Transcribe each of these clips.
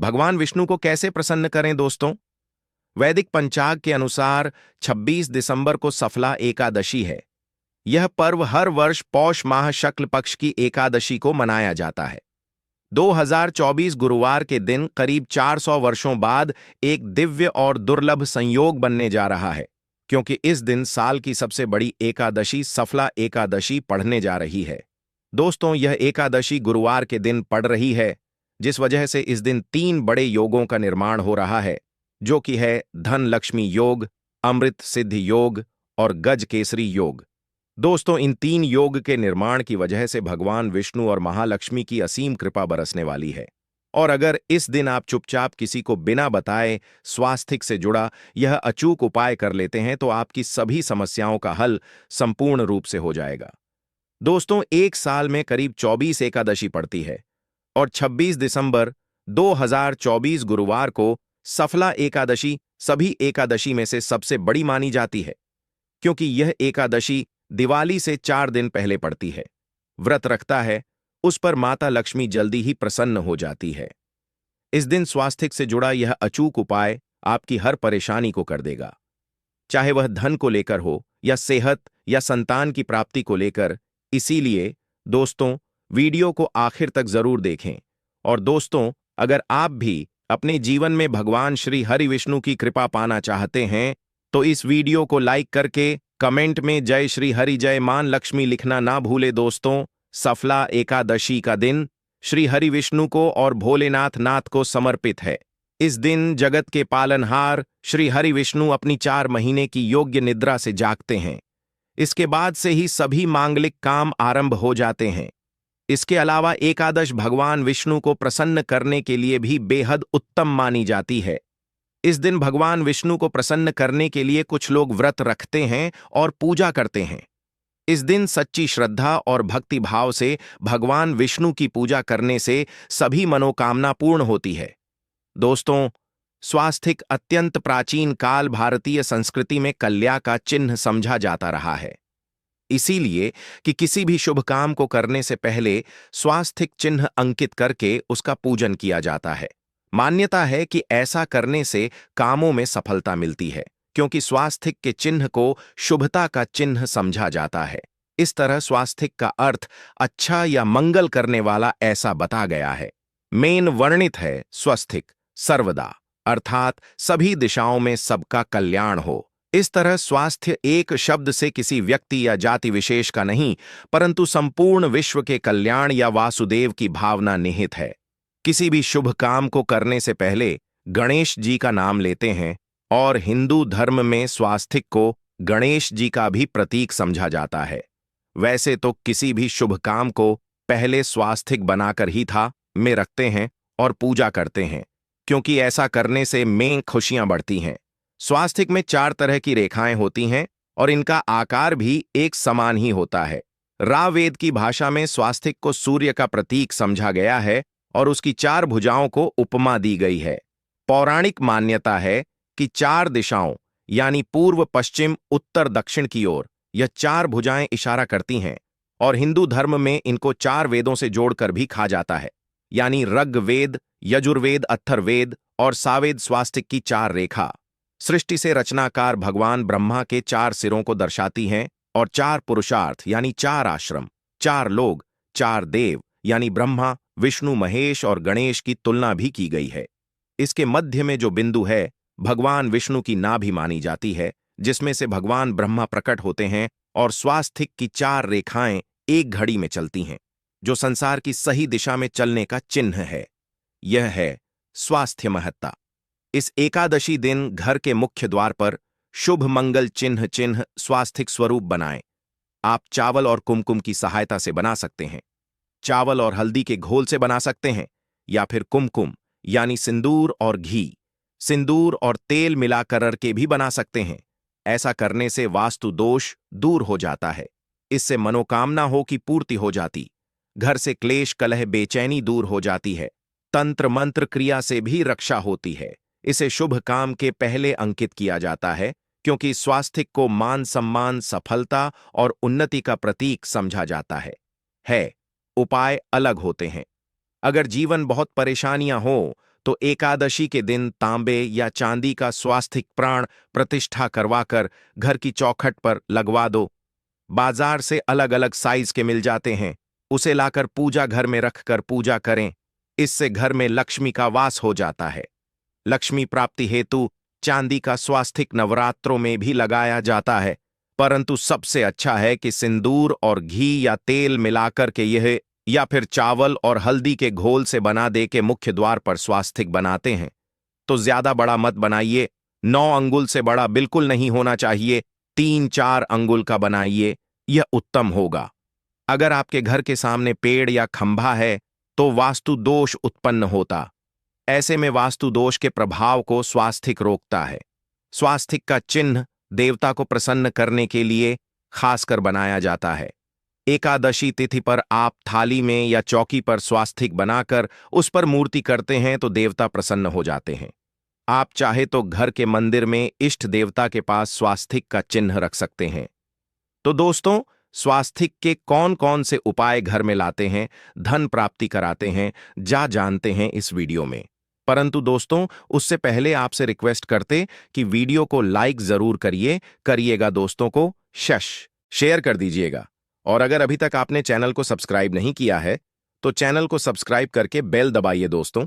भगवान विष्णु को कैसे प्रसन्न करें दोस्तों? वैदिक पंचाग के अनुसार 26 दिसंबर को सफला एकादशी है। यह पर्व हर वर्ष पौष माह शुक्ल पक्ष की एकादशी को मनाया जाता है। 2024 गुरुवार के दिन करीब 400 वर्षों बाद एक दिव्य और दुर्लभ संयोग बनने जा रहा है, क्योंकि इस दिन साल की सबसे बड़ी एकादशी सफला एकादशी पड़ने जा रही है। दोस्तों, यह एकादशी गुरुवार के दिन पड़ रही है, जिस वजह से इस दिन 3 बड़े योगों का निर्माण हो रहा है, जो कि है धन लक्ष्मी योग, अमृत सिद्धि योग और गज केसरी योग। दोस्तों, इन 3 योग के निर्माण की वजह से भगवान विष्णु और महालक्ष्मी की असीम कृपा बरसने वाली है। और अगर इस दिन आप चुपचाप किसी को बिना बताए स्वास्थ्य से जुड़ा यह अचूक उपाय कर लेते हैं, तो आपकी सभी समस्याओं का हल संपूर्ण रूप से हो जाएगा। दोस्तों, एक साल में करीब 24 एकादशी पड़ती है और 26 दिसंबर 2024 गुरुवार को सफला एकादशी सभी एकादशी में से सबसे बड़ी मानी जाती है, क्योंकि यह एकादशी दिवाली से 4 दिन पहले पड़ती है। व्रत रखता है उस पर माता लक्ष्मी जल्दी ही प्रसन्न हो जाती है। इस दिन स्वास्थ्य से जुड़ा यह अचूक उपाय आपकी हर परेशानी को कर देगा, चाहे वह धन को लेकर हो या सेहत या संतान की प्राप्ति को लेकर। इसीलिए दोस्तों, वीडियो को आखिर तक जरूर देखें। और दोस्तों, अगर आप भी अपने जीवन में भगवान श्री हरि विष्णु की कृपा पाना चाहते हैं, तो इस वीडियो को लाइक करके कमेंट में जय श्री हरि जय मान लक्ष्मी लिखना ना भूले। दोस्तों, सफला एकादशी का दिन श्री हरि विष्णु को और भोलेनाथ नाथ को समर्पित है। इस दिन जगत के पालनहार श्री हरि विष्णु अपनी 4 महीने की योग्य निद्रा से जागते हैं। इसके बाद से ही सभी मांगलिक काम आरंभ हो जाते हैं। इसके अलावा एकादश भगवान विष्णु को प्रसन्न करने के लिए भी बेहद उत्तम मानी जाती है। इस दिन भगवान विष्णु को प्रसन्न करने के लिए कुछ लोग व्रत रखते हैं और पूजा करते हैं। इस दिन सच्ची श्रद्धा और भक्ति भाव से भगवान विष्णु की पूजा करने से सभी मनोकामना पूर्ण होती है। दोस्तों, स्वास्थिक अत्यंत प्राचीन काल भारतीय संस्कृति में कल्याण का चिन्ह समझा जाता रहा है। इसीलिए कि किसी भी शुभ काम को करने से पहले स्वास्थिक चिन्ह अंकित करके उसका पूजन किया जाता है। मान्यता है कि ऐसा करने से कामों में सफलता मिलती है, क्योंकि स्वास्थिक के चिन्ह को शुभता का चिन्ह समझा जाता है। इस तरह स्वास्थिक का अर्थ अच्छा या मंगल करने वाला ऐसा बता गया है। मेन वर्णित है स्वस्तिक सर्वदा, अर्थात सभी दिशाओं में सबका कल्याण हो। इस तरह स्वास्थ्य एक शब्द से किसी व्यक्ति या जाति विशेष का नहीं, परंतु संपूर्ण विश्व के कल्याण या वासुदेव की भावना निहित है। किसी भी शुभ काम को करने से पहले गणेश जी का नाम लेते हैं, और हिंदू धर्म में स्वास्तिक को गणेश जी का भी प्रतीक समझा जाता है। वैसे तो किसी भी शुभ काम को पहले स्वास्तिक बनाकर ही था में रखते हैं और पूजा करते हैं, क्योंकि ऐसा करने से में खुशियां बढ़ती हैं। स्वास्तिक में 4 तरह की रेखाएं होती हैं और इनका आकार भी एक समान ही होता है। रावेद की भाषा में स्वास्तिक को सूर्य का प्रतीक समझा गया है और उसकी 4 भुजाओं को उपमा दी गई है। पौराणिक मान्यता है कि 4 दिशाओं यानी पूर्व पश्चिम उत्तर दक्षिण की ओर यह 4 भुजाएं इशारा करती हैं, और हिंदू धर्म में इनको 4 वेदों से जोड़कर भी कहा जाता है, यानी ऋग्वेद, यजुर्वेद, अथर्ववेद और सावेद। स्वास्तिक की 4 रेखा सृष्टि से रचनाकार भगवान ब्रह्मा के 4 सिरों को दर्शाती हैं, और 4 पुरुषार्थ यानी 4 आश्रम, 4 लोग, 4 देव यानी ब्रह्मा, विष्णु, महेश और गणेश की तुलना भी की गई है। इसके मध्य में जो बिंदु है भगवान विष्णु की नाभि मानी जाती है, जिसमें से भगवान ब्रह्मा प्रकट होते हैं, और स्वास्तिक की 4 रेखाएं एक घड़ी में चलती हैं, जो संसार की सही दिशा में चलने का चिन्ह है। यह है स्वास्थ्य महत्ता। इस एकादशी दिन घर के मुख्य द्वार पर शुभ मंगल चिन्ह स्वास्तिक स्वरूप बनाएं। आप चावल और कुमकुम की सहायता से बना सकते हैं। चावल और हल्दी के घोल से बना सकते हैं, या फिर कुमकुम यानी सिंदूर और घी, सिंदूर और तेल मिलाकर के भी बना सकते हैं। ऐसा करने से वास्तु दोष दूर हो जाता है। इससे मनोकामना हो की पूर्ति हो जाती, घर से क्लेश कलह बेचैनी दूर हो जाती है, तंत्र मंत्र क्रिया से भी रक्षा होती है। इसे शुभ काम के पहले अंकित किया जाता है, क्योंकि स्वास्तिक को मान सम्मान, सफलता और उन्नति का प्रतीक समझा जाता है। उपाय अलग होते हैं। अगर जीवन बहुत परेशानियां हो तो एकादशी के दिन तांबे या चांदी का स्वास्तिक प्राण प्रतिष्ठा करवाकर घर की चौखट पर लगवा दो। बाजार से अलग अलग साइज के मिल जाते हैं, उसे लाकर पूजा घर में रखकर पूजा करें। इससे घर में लक्ष्मी का वास हो जाता है। लक्ष्मी प्राप्ति हेतु चांदी का स्वास्तिक नवरात्रों में भी लगाया जाता है, परंतु सबसे अच्छा है कि सिंदूर और घी या तेल मिलाकर के यह या फिर चावल और हल्दी के घोल से बना दे के मुख्य द्वार पर स्वास्तिक बनाते हैं तो ज्यादा बड़ा मत बनाइए। 9 अंगुल से बड़ा बिल्कुल नहीं होना चाहिए, 3-4 अंगुल का बनाइए, यह उत्तम होगा। अगर आपके घर के सामने पेड़ या खंभा है तो वास्तु दोष उत्पन्न होता। ऐसे में वास्तु दोष के प्रभाव को स्वास्तिक रोकता है। स्वास्तिक का चिन्ह देवता को प्रसन्न करने के लिए खासकर बनाया जाता है। एकादशी तिथि पर आप थाली में या चौकी पर स्वास्तिक बनाकर उस पर मूर्ति करते हैं तो देवता प्रसन्न हो जाते हैं। आप चाहे तो घर के मंदिर में इष्ट देवता के पास स्वास्तिक का चिन्ह रख सकते हैं। तो दोस्तों, स्वास्तिक के कौन कौन से उपाय घर में लाते हैं, धन प्राप्ति कराते हैं, जानते हैं इस वीडियो में। परंतु दोस्तों, उससे पहले आपसे रिक्वेस्ट करते कि वीडियो को लाइक जरूर करिएगा, दोस्तों को शेयर कर दीजिएगा। और अगर अभी तक आपने चैनल को सब्सक्राइब नहीं किया है तो चैनल को सब्सक्राइब करके बेल दबाइए। दोस्तों,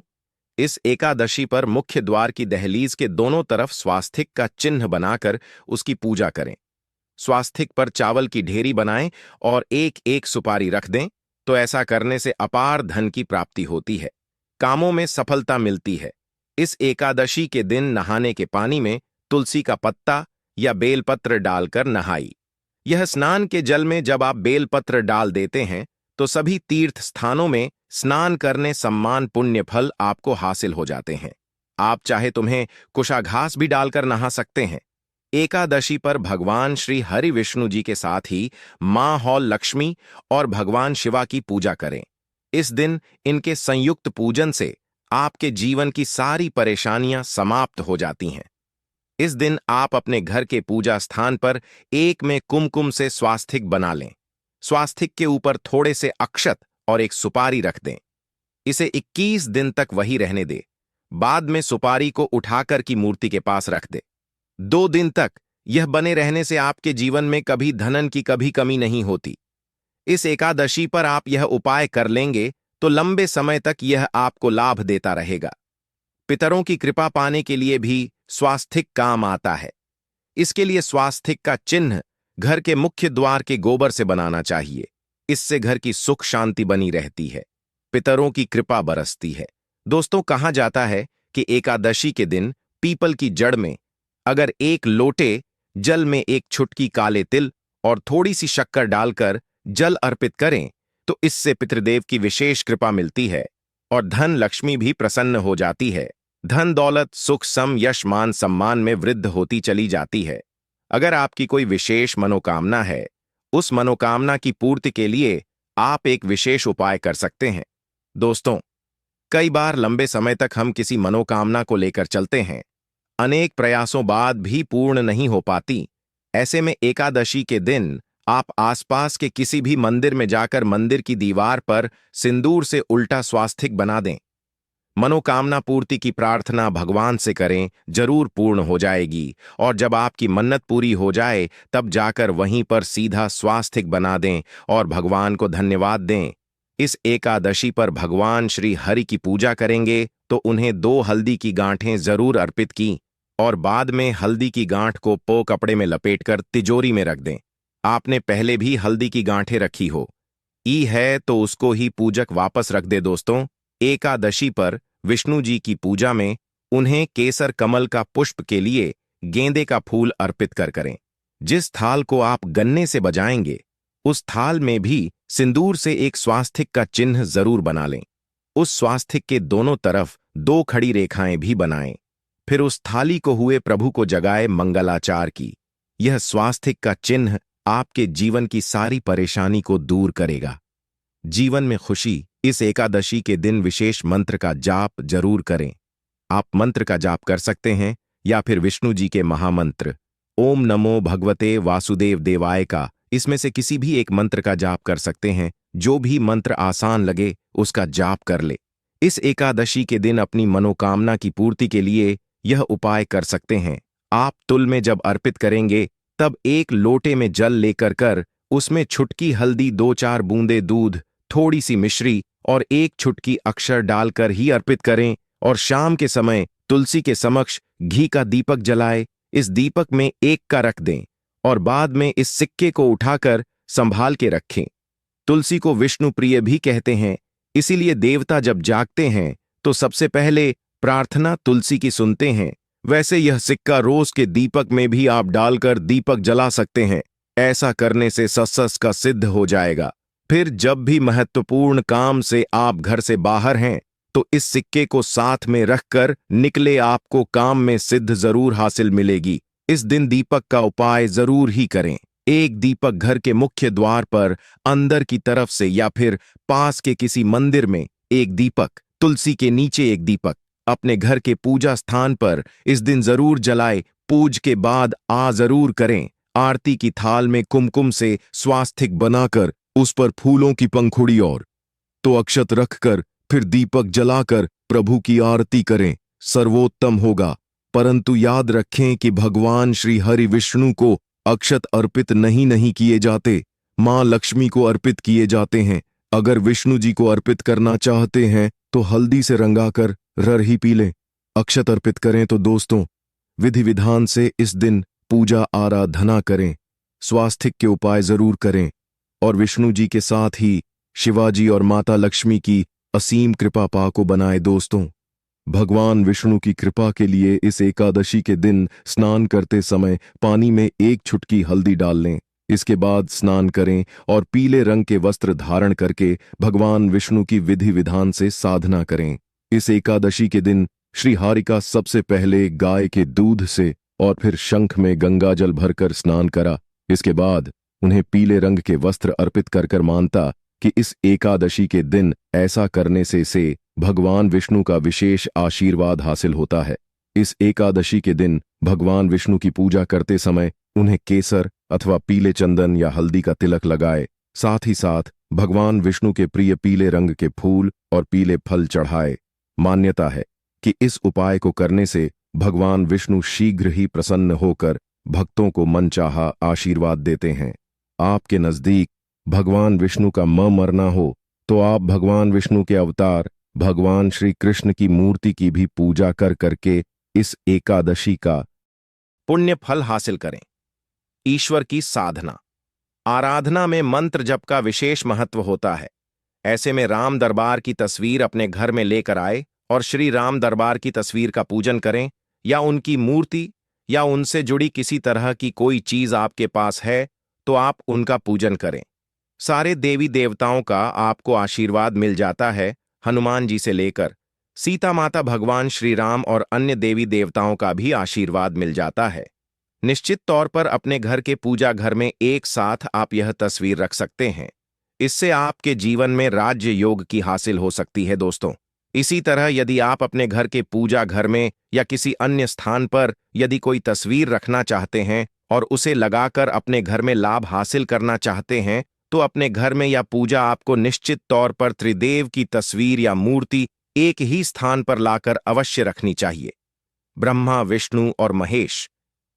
इस एकादशी पर मुख्य द्वार की दहलीज के दोनों तरफ स्वास्तिक का चिन्ह बनाकर उसकी पूजा करें। स्वास्तिक पर चावल की ढेरी बनाएं और एक एक सुपारी रख दें, तो ऐसा करने से अपार धन की प्राप्ति होती है, कामों में सफलता मिलती है। इस एकादशी के दिन नहाने के पानी में तुलसी का पत्ता या बेलपत्र डालकर नहाई। यह स्नान के जल में जब आप बेलपत्र डाल देते हैं तो सभी तीर्थ स्थानों में स्नान करने सम्मान पुण्य फल आपको हासिल हो जाते हैं। आप चाहे तुम्हें कुशाघास भी डालकर नहा सकते हैं। एकादशी पर भगवान श्री हरि विष्णु जी के साथ ही मां हौल लक्ष्मी और भगवान शिवा की पूजा करें। इस दिन इनके संयुक्त पूजन से आपके जीवन की सारी परेशानियां समाप्त हो जाती हैं। इस दिन आप अपने घर के पूजा स्थान पर एक में कुमकुम से स्वास्तिक बना लें। स्वास्तिक के ऊपर थोड़े से अक्षत और एक सुपारी रख दें। इसे 21 दिन तक वही रहने दे। बाद में सुपारी को उठाकर की मूर्ति के पास रख दे। 2 दिन तक यह बने रहने से आपके जीवन में कभी धनन की कभी कमी नहीं होती। इस एकादशी पर आप यह उपाय कर लेंगे तो लंबे समय तक यह आपको लाभ देता रहेगा। पितरों की कृपा पाने के लिए भी स्वास्तिक काम आता है। इसके लिए स्वास्तिक का चिन्ह घर के मुख्य द्वार के गोबर से बनाना चाहिए। इससे घर की सुख शांति बनी रहती है, पितरों की कृपा बरसती है। दोस्तों, कहा जाता है कि एकादशी के दिन पीपल की जड़ में अगर 1 लोटे जल में 1 चुटकी काले तिल और थोड़ी सी शक्कर डालकर जल अर्पित करें तो इससे पितृदेव की विशेष कृपा मिलती है और धन लक्ष्मी भी प्रसन्न हो जाती है। धन दौलत सुख सम यश मान सम्मान में वृद्धि होती चली जाती है। अगर आपकी कोई विशेष मनोकामना है, उस मनोकामना की पूर्ति के लिए आप एक विशेष उपाय कर सकते हैं। दोस्तों, कई बार लंबे समय तक हम किसी मनोकामना को लेकर चलते हैं, अनेक प्रयासों बाद भी पूर्ण नहीं हो पाती। ऐसे में एकादशी के दिन आप आसपास के किसी भी मंदिर में जाकर मंदिर की दीवार पर सिंदूर से उल्टा स्वास्तिक बना दें। मनोकामना पूर्ति की प्रार्थना भगवान से करें, जरूर पूर्ण हो जाएगी। और जब आपकी मन्नत पूरी हो जाए तब जाकर वहीं पर सीधा स्वास्तिक बना दें और भगवान को धन्यवाद दें। इस एकादशी पर भगवान श्री हरि की पूजा करेंगे तो उन्हें 2 हल्दी की गांठें जरूर अर्पित की और बाद में हल्दी की गांठ को कपड़े में लपेटकर तिजोरी में रख दें। आपने पहले भी हल्दी की गांठें रखी हो है तो उसको ही पूजक वापस रख दे। दोस्तों, एकादशी पर विष्णु जी की पूजा में उन्हें केसर कमल का पुष्प के लिए गेंदे का फूल अर्पित करें। जिस थाल को आप गन्ने से बजाएंगे उस थाल में भी सिंदूर से एक स्वास्तिक का चिन्ह जरूर बना लें। उस स्वास्तिक के दोनों तरफ 2 खड़ी रेखाएं भी बनाएं। फिर उस थाली को हुए प्रभु को जगाए मंगलाचार की। यह स्वास्तिक का चिन्ह आपके जीवन की सारी परेशानी को दूर करेगा। जीवन में खुशी। इस एकादशी के दिन विशेष मंत्र का जाप जरूर करें। आप मंत्र का जाप कर सकते हैं या फिर विष्णु जी के महामंत्र ओम नमो भगवते वासुदेव देवाय का, इसमें से किसी भी एक मंत्र का जाप कर सकते हैं। जो भी मंत्र आसान लगे उसका जाप कर ले। इस एकादशी के दिन अपनी मनोकामना की पूर्ति के लिए यह उपाय कर सकते हैं। आप तुल में जब अर्पित करेंगे तब एक लोटे में जल लेकर कर उसमें छुटकी हल्दी, 2-4 बूंदे दूध, थोड़ी सी मिश्री और एक छुटकी अक्षर डालकर ही अर्पित करें और शाम के समय तुलसी के समक्ष घी का दीपक जलाए। इस दीपक में एक का रख दें और बाद में इस सिक्के को उठाकर संभाल के रखें। तुलसी को विष्णु प्रिय भी कहते हैं, इसीलिए देवता जब जागते हैं तो सबसे पहले प्रार्थना तुलसी की सुनते हैं। वैसे यह सिक्का रोज के दीपक में भी आप डालकर दीपक जला सकते हैं। ऐसा करने से सत्सस का सिद्ध हो जाएगा। फिर जब भी महत्वपूर्ण काम से आप घर से बाहर हैं तो इस सिक्के को साथ में रखकर निकले, आपको काम में सिद्ध जरूर हासिल मिलेगी। इस दिन दीपक का उपाय जरूर ही करें। एक दीपक घर के मुख्य द्वार पर अंदर की तरफ से या फिर पास के किसी मंदिर में एक दीपक, तुलसी के नीचे एक दीपक, अपने घर के पूजा स्थान पर इस दिन जरूर जलाए। पूज के बाद जरूर करें। आरती की थाल में कुमकुम से स्वास्तिक बनाकर उस पर फूलों की पंखुड़ी और तो अक्षत रखकर फिर दीपक जलाकर प्रभु की आरती करें, सर्वोत्तम होगा। परंतु याद रखें कि भगवान श्री हरि विष्णु को अक्षत अर्पित नहीं किए जाते, मां लक्ष्मी को अर्पित किए जाते हैं। अगर विष्णु जी को अर्पित करना चाहते हैं तो हल्दी से रंगाकर रर ही पी लें। अक्षत अर्पित करें तो दोस्तों विधि विधान से इस दिन पूजा आराधना करें, स्वास्तिक के उपाय जरूर करें और विष्णु जी के साथ ही शिवाजी और माता लक्ष्मी की असीम कृपा पाको बनाए। दोस्तों, भगवान विष्णु की कृपा के लिए इस एकादशी के दिन स्नान करते समय पानी में एक छुटकी हल्दी डाल लें। इसके बाद स्नान करें और पीले रंग के वस्त्र धारण करके भगवान विष्णु की विधि विधान से साधना करें। इस एकादशी के दिन श्री हरिका सबसे पहले गाय के दूध से और फिर शंख में गंगाजल भरकर स्नान करा। इसके बाद उन्हें पीले रंग के वस्त्र अर्पित कर मानता कि इस एकादशी के दिन ऐसा करने से भगवान विष्णु का विशेष आशीर्वाद हासिल होता है। इस एकादशी के दिन भगवान विष्णु की पूजा करते समय उन्हें केसर अथवा पीले चंदन या हल्दी का तिलक लगाए। साथ ही साथ भगवान विष्णु के प्रिय पीले रंग के फूल और पीले फल चढ़ाए। मान्यता है कि इस उपाय को करने से भगवान विष्णु शीघ्र ही प्रसन्न होकर भक्तों को मनचाहा आशीर्वाद देते हैं। आपके नजदीक भगवान विष्णु का मरना हो तो आप भगवान विष्णु के अवतार भगवान श्री कृष्ण की मूर्ति की भी पूजा करके इस एकादशी का पुण्य फल हासिल करें। ईश्वर की साधना आराधना में मंत्र जप का विशेष महत्व होता है। ऐसे में राम दरबार की तस्वीर अपने घर में लेकर आए और श्री राम दरबार की तस्वीर का पूजन करें, या उनकी मूर्ति या उनसे जुड़ी किसी तरह की कोई चीज आपके पास है तो आप उनका पूजन करें। सारे देवी देवताओं का आपको आशीर्वाद मिल जाता है। हनुमान जी से लेकर सीता माता, भगवान श्री राम और अन्य देवी देवताओं का भी आशीर्वाद मिल जाता है। निश्चित तौर पर अपने घर के पूजा घर में एक साथ आप यह तस्वीर रख सकते हैं। इससे आपके जीवन में राज्य योग की हासिल हो सकती है। दोस्तों, इसी तरह यदि आप अपने घर के पूजा घर में या किसी अन्य स्थान पर यदि कोई तस्वीर रखना चाहते हैं और उसे लगाकर अपने घर में लाभ हासिल करना चाहते हैं तो अपने घर में या पूजा आपको निश्चित तौर पर त्रिदेव की तस्वीर या मूर्ति एक ही स्थान पर लाकर अवश्य रखनी चाहिए। ब्रह्मा, विष्णु और महेश,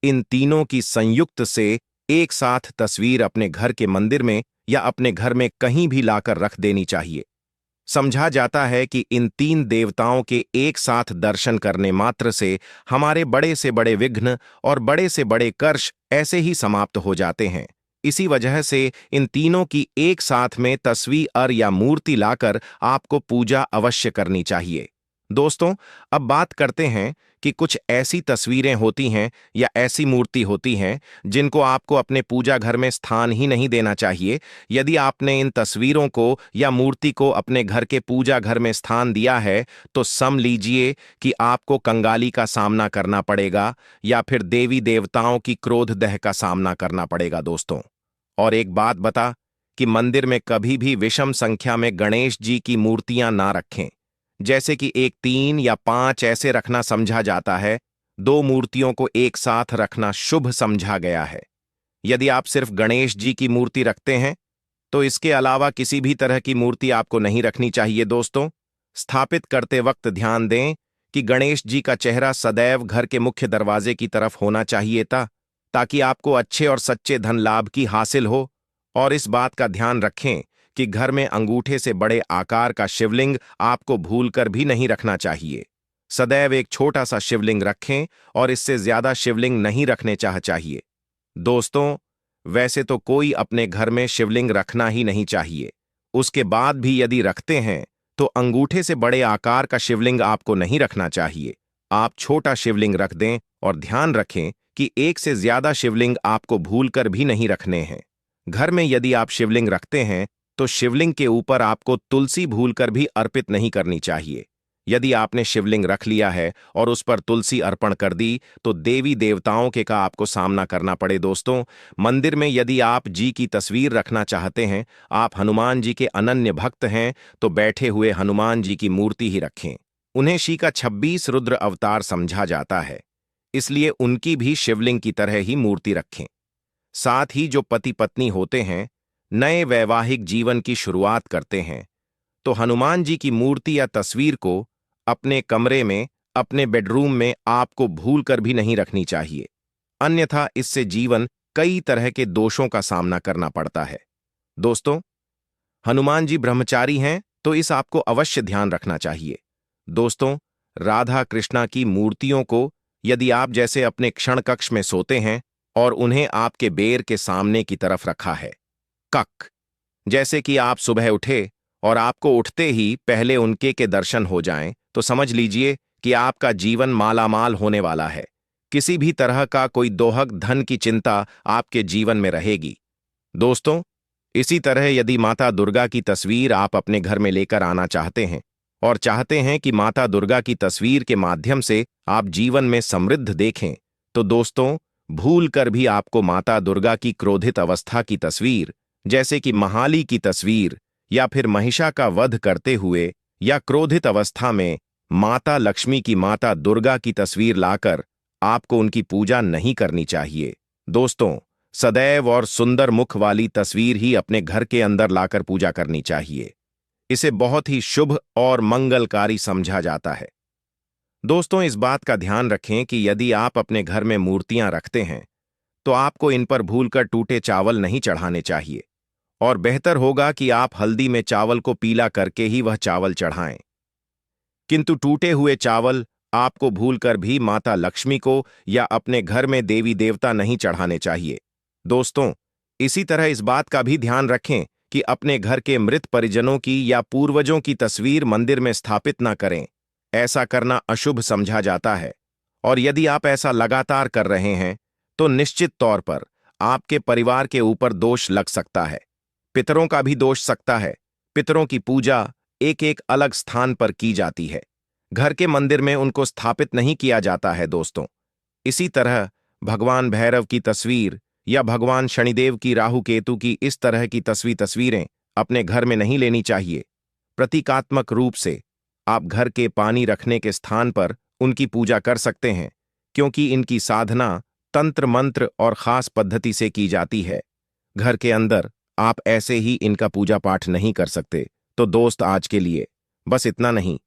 इन तीनों की संयुक्त से एक साथ तस्वीर अपने घर के मंदिर में या अपने घर में कहीं भी लाकर रख देनी चाहिए। समझा जाता है कि इन तीन देवताओं के एक साथ दर्शन करने मात्र से हमारे बड़े से बड़े विघ्न और बड़े से बड़े कर्ष ऐसे ही समाप्त हो जाते हैं। इसी वजह से इन तीनों की एक साथ में तस्वीर या मूर्ति लाकर आपको पूजा अवश्य करनी चाहिए। दोस्तों, अब बात करते हैं कि कुछ ऐसी तस्वीरें होती हैं या ऐसी मूर्ति होती हैं जिनको आपको अपने पूजा घर में स्थान ही नहीं देना चाहिए। यदि आपने इन तस्वीरों को या मूर्ति को अपने घर के पूजा घर में स्थान दिया है तो समझ लीजिए कि आपको कंगाली का सामना करना पड़ेगा या फिर देवी देवताओं की क्रोधदह का सामना करना पड़ेगा। दोस्तों, और एक बात बता कि मंदिर में कभी भी विषम संख्या में गणेश जी की मूर्तियां ना रखें। जैसे कि 1, 3 या 5 ऐसे रखना समझा जाता है। 2 मूर्तियों को एक साथ रखना शुभ समझा गया है। यदि आप सिर्फ गणेश जी की मूर्ति रखते हैं तो इसके अलावा किसी भी तरह की मूर्ति आपको नहीं रखनी चाहिए। दोस्तों, स्थापित करते वक्त ध्यान दें कि गणेश जी का चेहरा सदैव घर के मुख्य दरवाजे की तरफ होना चाहिए था, ताकि आपको अच्छे और सच्चे धन लाभ की हासिल हो। और इस बात का ध्यान रखें कि घर में अंगूठे से बड़े आकार का शिवलिंग आपको भूलकर भी नहीं रखना चाहिए। सदैव एक छोटा सा शिवलिंग रखें और इससे ज्यादा शिवलिंग नहीं रखने चाहिए। दोस्तों, वैसे तो कोई अपने घर में शिवलिंग रखना ही नहीं चाहिए। उसके बाद भी यदि रखते हैं तो अंगूठे से बड़े आकार का शिवलिंग आपको नहीं रखना चाहिए। आप छोटा शिवलिंग रख दें और ध्यान रखें कि एक से ज्यादा शिवलिंग आपको भूलकर भी नहीं रखने हैं। घर में यदि आप शिवलिंग रखते हैं तो शिवलिंग के ऊपर आपको तुलसी भूलकर भी अर्पित नहीं करनी चाहिए। यदि आपने शिवलिंग रख लिया है और उस पर तुलसी अर्पण कर दी तो देवी देवताओं के का आपको सामना करना पड़े। दोस्तों, मंदिर में यदि आप जी की तस्वीर रखना चाहते हैं, आप हनुमान जी के अनन्य भक्त हैं, तो बैठे हुए हनुमान जी की मूर्ति ही रखें। उन्हें शी का 26 रुद्र अवतार समझा जाता है, इसलिए उनकी भी शिवलिंग की तरह ही मूर्ति रखें। साथ ही जो पति पत्नी होते हैं, नए वैवाहिक जीवन की शुरुआत करते हैं, तो हनुमान जी की मूर्ति या तस्वीर को अपने कमरे में, अपने बेडरूम में आपको भूलकर भी नहीं रखनी चाहिए। अन्यथा इससे जीवन कई तरह के दोषों का सामना करना पड़ता है। दोस्तों, हनुमान जी ब्रह्मचारी हैं, तो इस आपको अवश्य ध्यान रखना चाहिए। दोस्तों, राधा कृष्णा की मूर्तियों को यदि आप जैसे अपने क्षण कक्ष में सोते हैं और उन्हें आपके बेर के सामने की तरफ रखा है, कक, जैसे कि आप सुबह उठे और आपको उठते ही पहले उनके के दर्शन हो जाएं, तो समझ लीजिए कि आपका जीवन मालामाल होने वाला है। किसी भी तरह का कोई दोहक धन की चिंता आपके जीवन में रहेगी। दोस्तों, इसी तरह यदि माता दुर्गा की तस्वीर आप अपने घर में लेकर आना चाहते हैं और चाहते हैं कि माता दुर्गा की तस्वीर के माध्यम से आप जीवन में समृद्ध देखें, तो दोस्तों, भूल कर भी आपको माता दुर्गा की क्रोधित अवस्था की तस्वीर, जैसे कि महाली की तस्वीर या फिर महिषा का वध करते हुए या क्रोधित अवस्था में माता लक्ष्मी की, माता दुर्गा की तस्वीर लाकर आपको उनकी पूजा नहीं करनी चाहिए। दोस्तों, सदैव और सुंदर मुख वाली तस्वीर ही अपने घर के अंदर लाकर पूजा करनी चाहिए। इसे बहुत ही शुभ और मंगलकारी समझा जाता है। दोस्तों, इस बात का ध्यान रखें कि यदि आप अपने घर में मूर्तियां रखते हैं तो आपको इन पर भूलकर टूटे चावल नहीं चढ़ाने चाहिए, और बेहतर होगा कि आप हल्दी में चावल को पीला करके ही वह चावल चढ़ाएं। किंतु टूटे हुए चावल आपको भूलकर भी माता लक्ष्मी को या अपने घर में देवी देवता नहीं चढ़ाने चाहिए। दोस्तों, इसी तरह इस बात का भी ध्यान रखें कि अपने घर के मृत परिजनों की या पूर्वजों की तस्वीर मंदिर में स्थापित न करें। ऐसा करना अशुभ समझा जाता है, और यदि आप ऐसा लगातार कर रहे हैं तो निश्चित तौर पर आपके परिवार के ऊपर दोष लग सकता है। पितरों का भी दोष सकता है। पितरों की पूजा एक एक अलग स्थान पर की जाती है, घर के मंदिर में उनको स्थापित नहीं किया जाता है। दोस्तों, इसी तरह भगवान भैरव की तस्वीर या भगवान शनिदेव की, राहु केतु की इस तरह की तस्वीरें अपने घर में नहीं लेनी चाहिए। प्रतीकात्मक रूप से आप घर के पानी रखने के स्थान पर उनकी पूजा कर सकते हैं, क्योंकि इनकी साधना तंत्र मंत्र और खास पद्धति से की जाती है। घर के अंदर आप ऐसे ही इनका पूजा पाठ नहीं कर सकते। तो दोस्त, आज के लिए बस इतना नहीं,